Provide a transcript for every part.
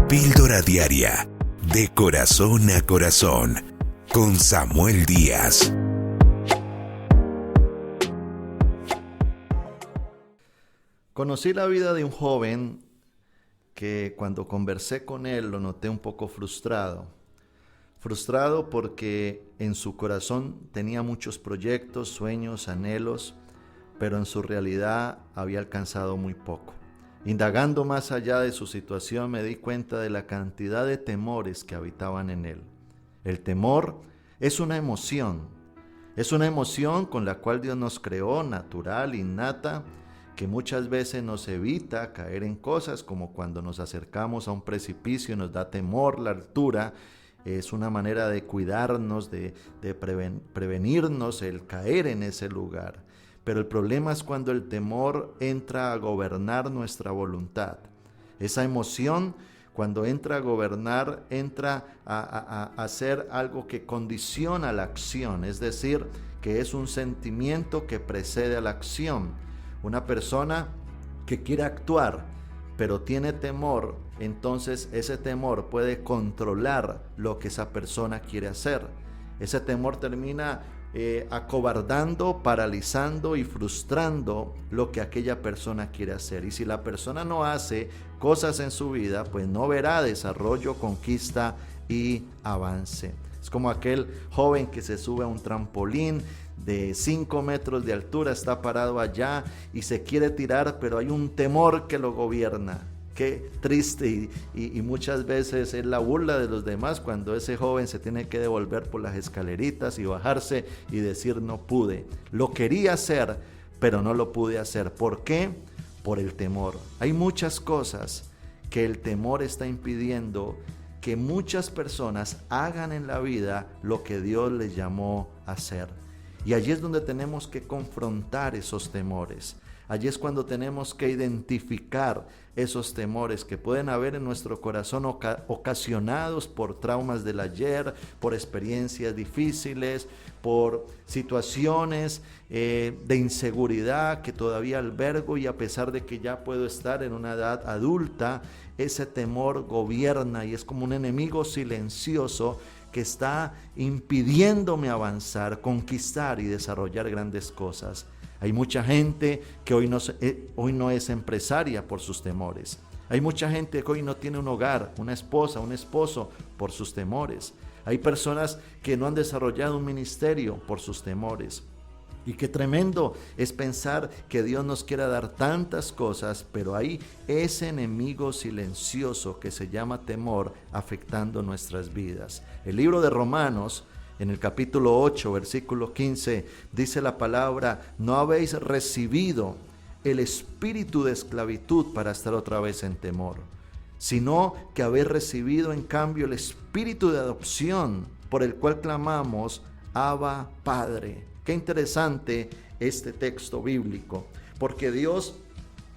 Píldora diaria, de corazón a corazón, con Samuel Díaz. Conocí la vida de un joven que cuando conversé con él lo noté un poco frustrado. Frustrado porque en su corazón tenía muchos proyectos, sueños, anhelos, pero en su realidad había alcanzado muy poco. Indagando más allá de su situación me di cuenta de la cantidad de temores que habitaban en él. El temor es una emoción con la cual Dios nos creó, natural, innata, que muchas veces nos evita caer en cosas como cuando nos acercamos a un precipicio y nos da temor la altura. Es una manera de cuidarnos, de prevenirnos el caer en ese lugar. Pero el problema es cuando el temor entra a gobernar nuestra voluntad. Esa emoción, cuando entra a gobernar, entra a hacer algo que condiciona la acción, es decir, que es un sentimiento que precede a la acción. Una persona que quiere actuar, pero tiene temor, entonces ese temor puede controlar lo que esa persona quiere hacer. Ese temor termina acobardando, paralizando y frustrando lo que aquella persona quiere hacer. Y si la persona no hace cosas en su vida, pues no verá desarrollo, conquista y avance. Es como aquel joven que se sube a un trampolín de 5 metros de altura, está parado allá y se quiere tirar, pero hay un temor que lo gobierna. Qué triste y muchas veces es la burla de los demás cuando ese joven se tiene que devolver por las escaleritas y bajarse y decir no pude. Lo quería hacer, pero no lo pude hacer. ¿Por qué? Por el temor. Hay muchas cosas que el temor está impidiendo que muchas personas hagan en la vida lo que Dios les llamó a hacer. Y allí es donde tenemos que confrontar esos temores. Allí es cuando tenemos que identificar esos temores que pueden haber en nuestro corazón ocasionados por traumas del ayer, por experiencias difíciles, por situaciones de inseguridad que todavía albergo, y a pesar de que ya puedo estar en una edad adulta, ese temor gobierna y es como un enemigo silencioso que está impidiéndome avanzar, conquistar y desarrollar grandes cosas. Hay mucha gente que hoy no es empresaria por sus temores. Hay mucha gente que hoy no tiene un hogar, una esposa, un esposo por sus temores. Hay personas que no han desarrollado un ministerio por sus temores. Y qué tremendo es pensar que Dios nos quiera dar tantas cosas, pero hay ese enemigo silencioso que se llama temor afectando nuestras vidas. El libro de Romanos, en el capítulo 8, versículo 15, dice la palabra: no habéis recibido el espíritu de esclavitud para estar otra vez en temor, sino que habéis recibido en cambio el espíritu de adopción, por el cual clamamos, Abba, Padre. Qué interesante este texto bíblico, porque Dios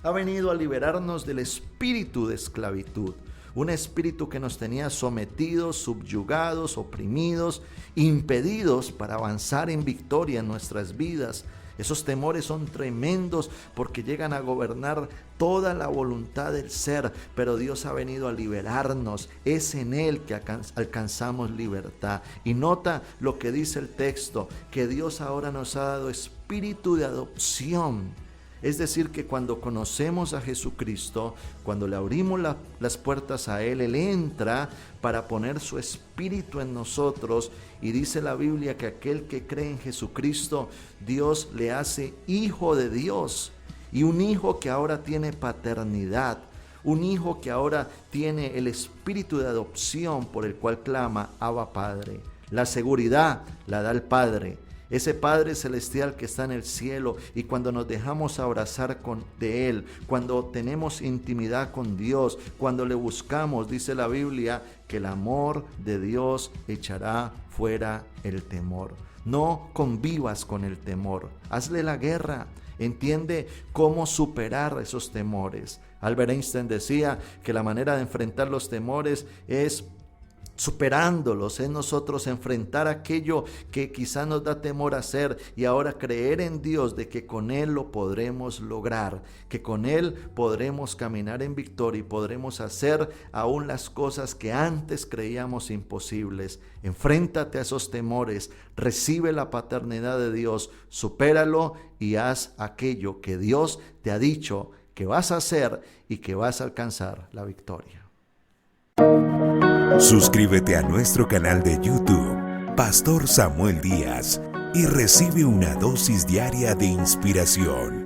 ha venido a liberarnos del espíritu de esclavitud, un espíritu que nos tenía sometidos, subyugados, oprimidos, impedidos para avanzar en victoria en nuestras vidas. Esos temores son tremendos porque llegan a gobernar toda la voluntad del ser, pero Dios ha venido a liberarnos. Es en Él que alcanzamos libertad. Y nota lo que dice el texto, que Dios ahora nos ha dado espíritu de adopción. Es decir, que cuando conocemos a Jesucristo, cuando le abrimos las puertas a Él, Él entra para poner su espíritu en nosotros. Y dice la Biblia que aquel que cree en Jesucristo, Dios le hace hijo de Dios. Y un hijo que ahora tiene paternidad, un hijo que ahora tiene el espíritu de adopción por el cual clama, Abba, Padre. La seguridad la da el Padre. Ese Padre Celestial que está en el cielo, y cuando nos dejamos abrazar de Él, cuando tenemos intimidad con Dios, cuando le buscamos, dice la Biblia, que el amor de Dios echará fuera el temor. No convivas con el temor, hazle la guerra, entiende cómo superar esos temores. Albert Einstein decía que la manera de enfrentar los temores es superándolos, es nosotros enfrentar aquello que quizá nos da temor hacer y ahora creer en Dios de que con Él lo podremos lograr, que con Él podremos caminar en victoria y podremos hacer aún las cosas que antes creíamos imposibles. Enfréntate a esos temores, recibe la paternidad de Dios, supéralo y haz aquello que Dios te ha dicho que vas a hacer y que vas a alcanzar la victoria. Suscríbete a nuestro canal de YouTube, Pastor Samuel Díaz, y recibe una dosis diaria de inspiración.